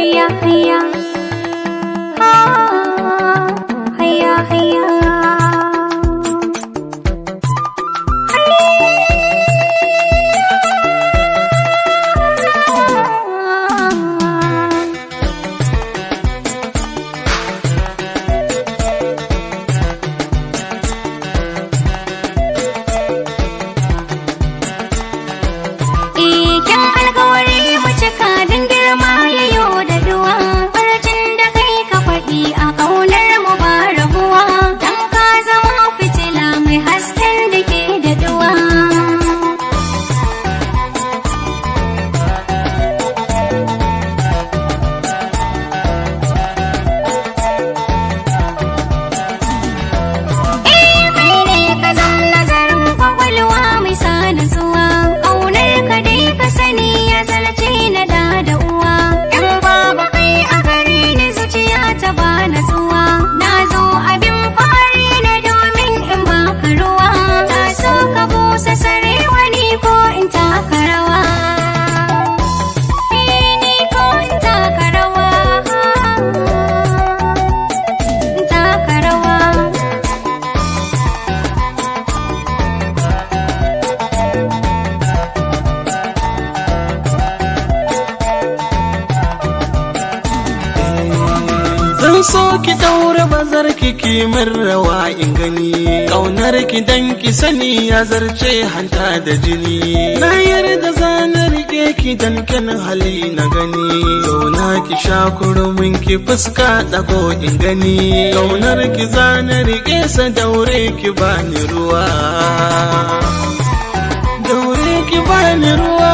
hayya hayya hayya hayya so ki daura bazar ki min rawa in gani kaunar ki dan ki sani ya zarce hanta da jini na yarda zana rike ki dan kan hali na gani zauna ki sha kurumin ki fuska dago in gani kaunar ki zana rike sa daure ki bani ruwa daure ki bani ruwa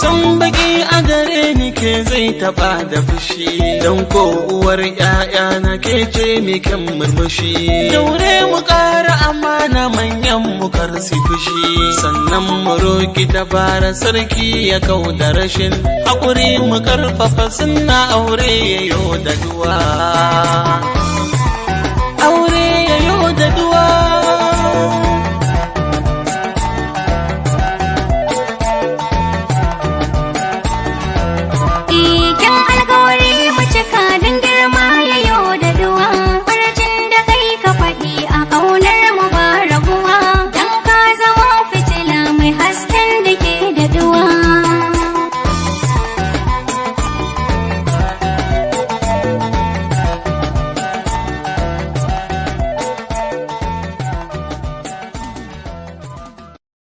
san baki a gare ni ke zai taba da fushi don ko uwar ƴaƴa na ke ce mi kan murmushi daure mu ƙara amana manyan mu kar su fushi sannan mu roki dabara sarki ya kau da rashin haƙuri mu karfafa sunna aure yayo da duwa aure yayo da duwa